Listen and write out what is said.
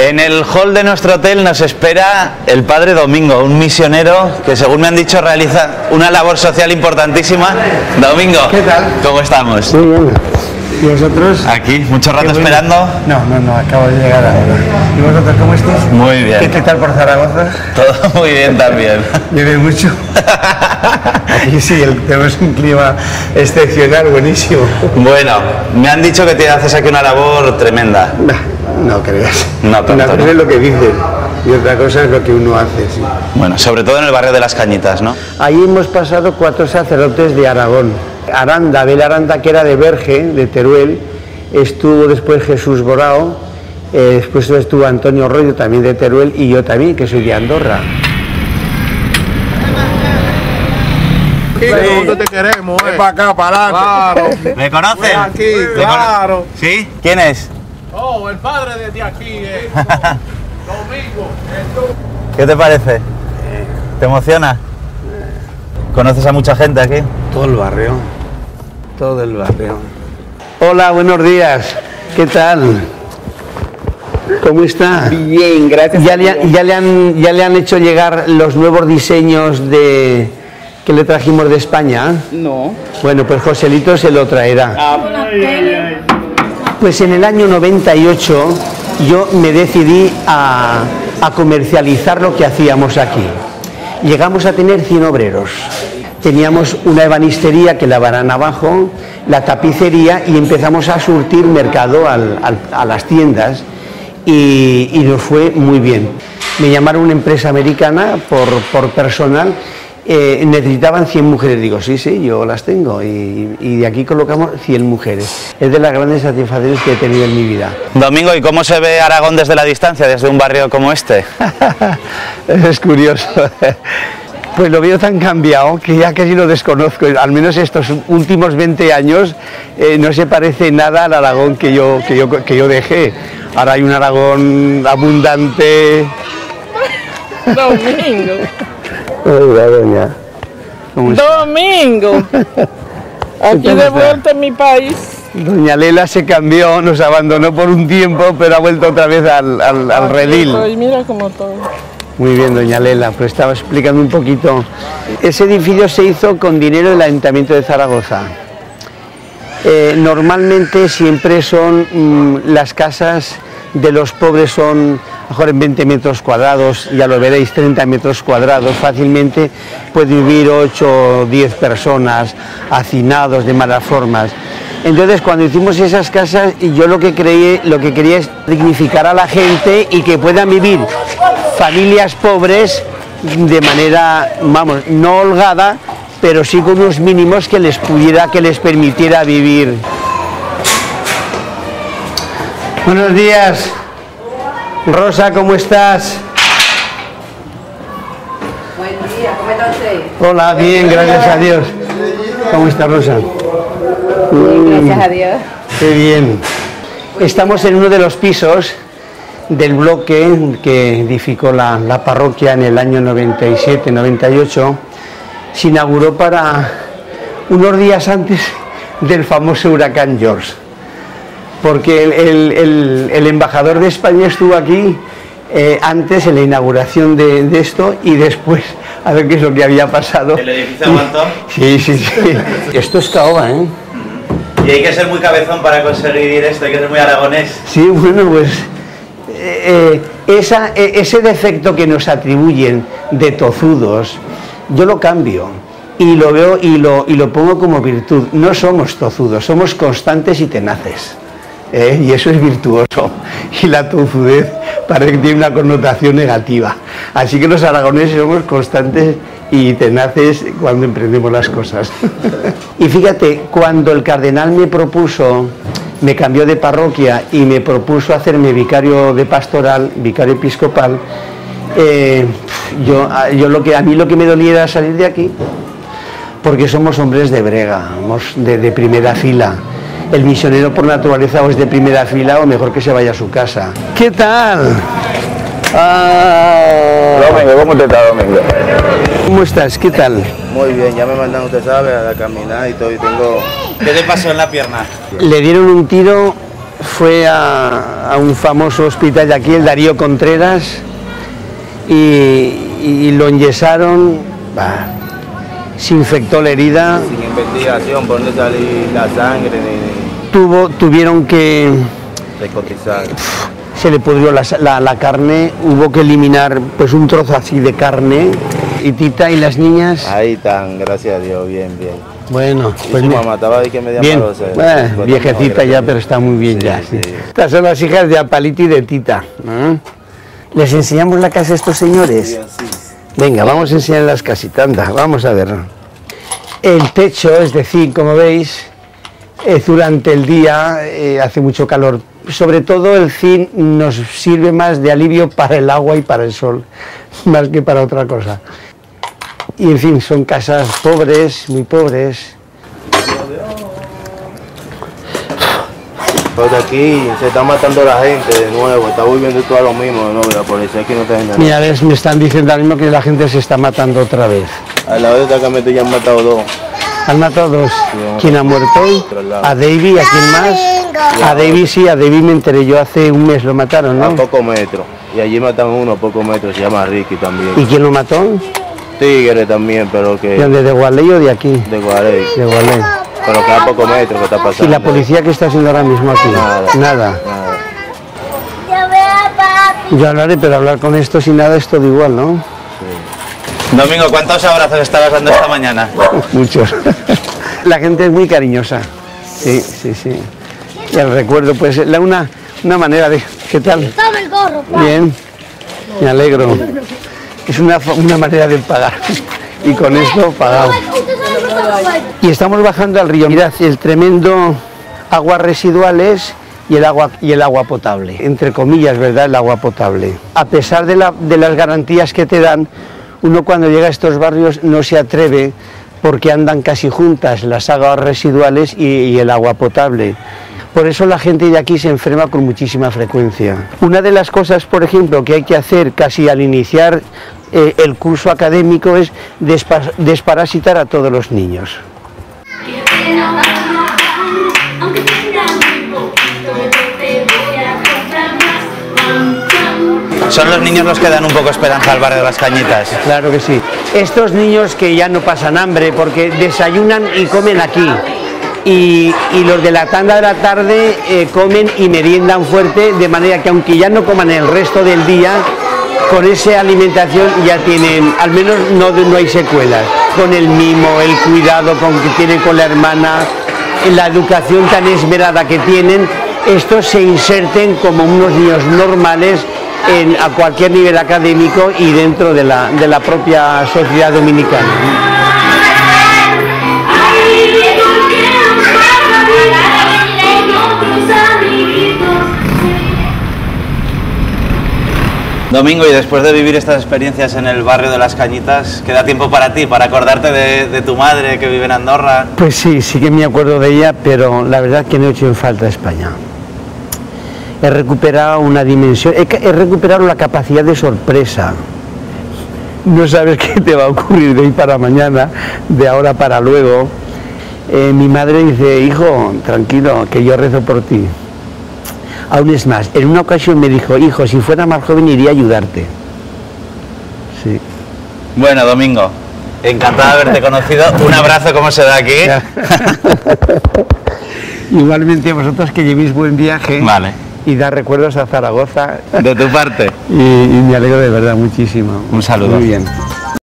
En el hall de nuestro hotel nos espera el padre Domingo, un misionero que, según me han dicho, realiza una labor social importantísima. Domingo, ¿qué tal? ¿Cómo estamos? Muy bien. ¿Y vosotros? Aquí, mucho rato esperando. No, acabo de llegar ahora. ¿Y vosotros cómo estáis? Muy bien. ¿Qué tal por Zaragoza? Todo muy bien también. ¿Llueve mucho? Aquí sí, tenemos un clima excepcional, buenísimo. Bueno, me han dicho que te haces aquí una labor tremenda. No creas. No tanto, una cosa ¿no? es lo que dicen y otra cosa es lo que uno hace, sí. Bueno, sobre todo en el barrio de Las Cañitas, ¿no? Ahí hemos pasado 4 sacerdotes de Aragón. Aranda, Abel Aranda, que era de Berge, de Teruel, estuvo después Jesús Borao, después estuvo Antonio Rollo, también de Teruel, y yo también, que soy de Andorra. ¿Dónde te queremos? Es para acá, para adelante. Claro. ¿Me conocen? Aquí, claro. ¿Sí? ¿Quién es? Oh, el padre de aquí, Domingo. ¿Qué te parece? ¿Te emociona? ¿Conoces a mucha gente aquí? Todo el barrio, todo el barrio. Hola, buenos días, ¿qué tal? ¿Cómo está? Bien, gracias. ¿Ya le han hecho llegar los nuevos diseños que le trajimos de España? No. Bueno, pues Joselito se lo traerá. Pues en el año 98 yo me decidí a comercializar lo que hacíamos aquí. Llegamos a tener 100 obreros. Teníamos una ebanistería que lavaran abajo, la tapicería, y empezamos a surtir mercado a las tiendas y nos fue muy bien. Me llamaron una empresa americana por personal. Necesitaban 100 mujeres, digo, sí, yo las tengo, y de aquí colocamos 100 mujeres. Es de las grandes satisfacciones que he tenido en mi vida. Domingo, ¿y cómo se ve Aragón desde la distancia, desde un barrio como este? Es curioso. Pues lo veo tan cambiado que ya casi lo desconozco, al menos estos últimos 20 años no se parece nada al Aragón que yo dejé. Ahora hay un Aragón abundante. Domingo. Hola, doña. ¿Cómo está? Domingo. Aquí de vuelta en mi país. Doña Lela se cambió, nos abandonó por un tiempo, pero ha vuelto otra vez al redil. Y mira cómo todo. Muy bien, doña Lela, pues estaba explicando un poquito. Ese edificio se hizo con dinero del Ayuntamiento de Zaragoza. Normalmente siempre son las casas de los pobres son mejor en 20 metros cuadrados, ya lo veréis, 30 metros cuadrados, fácilmente puede vivir 8 o 10 personas, hacinados de malas formas. Entonces, cuando hicimos esas casas, yo lo que quería es dignificar a la gente y que puedan vivir familias pobres de manera, vamos, no holgada, pero sí con unos mínimos que les permitiera vivir. Buenos días, Rosa, ¿cómo estás? Buen día, ¿cómo está usted? Hola, bien, gracias a Dios. ¿Cómo está Rosa? Bien, gracias a Dios. Qué bien. Estamos en uno de los pisos del bloque que edificó la parroquia en el año 97-98. Se inauguró para unos días antes del famoso huracán George, porque el embajador de España estuvo aquí antes en la inauguración de esto y después a ver qué es lo que había pasado. ¿El edificio aguantó? Sí. Esto es caoba, ¿eh? Y hay que ser muy cabezón para conseguir esto, hay que ser muy aragonés. Sí, bueno, pues ese defecto que nos atribuyen de tozudos, yo lo cambio y lo veo y lo pongo como virtud. No somos tozudos, somos constantes y tenaces. Y eso es virtuoso, y la tozudez parece que tiene una connotación negativa. Así que los aragoneses somos constantes y tenaces cuando emprendemos las cosas. Y fíjate, cuando el cardenal me cambió de parroquia y me propuso hacerme vicario de pastoral, vicario episcopal, a mí lo que me dolía era salir de aquí, porque somos hombres de brega, somos de primera fila. El misionero por naturaleza o es de primera fila o mejor que se vaya a su casa. ¿Qué tal? Domingo, ¿cómo te está, Domingo? ¿Cómo estás? ¿Qué tal? Muy bien, ya me mandan, usted sabe, a caminar y todo, y tengo... ¿Qué te pasó en la pierna? Le dieron un tiro fue a un famoso hospital de aquí, el Darío Contreras, y lo enyesaron, se infectó la herida. Sin investigación, por dónde salir la sangre, Tuvieron que... descotizar. Se le pudrió la carne, hubo que eliminar pues un trozo así de carne. ¿Y Tita y las niñas? Ahí están, gracias a Dios, bien, bien. Bueno, Y pues su mamá estaba ahí que media bien, palosa. viejecita ya, pero está muy bien Sí, ya. sí. Estas son las hijas de Apalito y de Tita. ¿Les enseñamos la casa a estos señores? Venga, vamos a enseñar las casitas, anda, vamos a ver. El techo, es decir, como veis, durante el día hace mucho calor. Sobre todo el zinc nos sirve más de alivio para el agua y para el sol, más que para otra cosa. Y en fin, son casas pobres, muy pobres. Pues aquí se está matando la gente de nuevo, está volviendo todo a lo mismo, ¿no? La policía aquí no está haciendo nada. Mira, ves, me están diciendo ahora mismo que la gente se está matando otra vez. Al lado de esta camioneta ya han matado dos. ¿Han matado dos? ¿Quién ha muerto? ¿A Davy? ¿A quién más? A Davy sí, a Davy me enteré yo hace un mes, lo mataron, ¿no? A pocos metros. Y allí matan uno a pocos metros, se llama Ricky también. ¿Y quién lo mató? Tigre también, pero que... ¿De dónde? ¿De Gualey o de aquí? De Guarey. De Gualey. Pero que a pocos metros que está pasando. ¿Y la policía qué está haciendo ahora mismo aquí? Nada. Nada. Nada. Yo hablaré, pero hablar con esto sin nada es todo igual, ¿no? Domingo, ¿cuántos abrazos estabas dando esta mañana? Muchos. La gente es muy cariñosa. Sí, sí, sí. Y el recuerdo, pues, una manera de... ¿Qué tal? Toma el gorro, pa. Bien, me alegro. Es una manera de pagar. Y con esto pagamos. Y estamos bajando al río. Mirad, el tremendo aguas residuales y el agua potable. Entre comillas, ¿verdad? El agua potable. A pesar de las garantías que te dan, uno cuando llega a estos barrios no se atreve porque andan casi juntas las aguas residuales y el agua potable. Por eso la gente de aquí se enferma con muchísima frecuencia. Una de las cosas, por ejemplo, que hay que hacer casi al iniciar el curso académico es desparasitar a todos los niños. Son los niños los que dan un poco esperanza al barrio de las Cañitas. Claro que sí. Estos niños que ya no pasan hambre porque desayunan y comen aquí. Y los de la tanda de la tarde comen y meriendan fuerte, de manera que aunque ya no coman el resto del día, con esa alimentación ya tienen, al menos no hay secuelas. Con el mimo, el cuidado que tienen con la hermana, la educación tan esmerada que tienen, estos se inserten como unos niños normales a cualquier nivel académico y dentro de la propia sociedad dominicana. Domingo, y después de vivir estas experiencias en el barrio de las Cañitas, ¿queda tiempo para ti, para acordarte de tu madre que vive en Andorra? Pues sí, sí que me acuerdo de ella, pero la verdad que no he hecho en falta España. He recuperado una dimensión, he recuperado la capacidad de sorpresa. No sabes qué te va a ocurrir de hoy para mañana, de ahora para luego. Mi madre dice, hijo, tranquilo, que yo rezo por ti. Aún es más, en una ocasión me dijo, hijo, si fuera más joven iría a ayudarte. Sí. Bueno, Domingo, encantado de haberte conocido. Un abrazo, como se da aquí. Igualmente vosotros, que llevéis buen viaje. Vale. Y dar recuerdos a Zaragoza. De tu parte. Y me alegro de verdad muchísimo. Un saludo. Muy bien.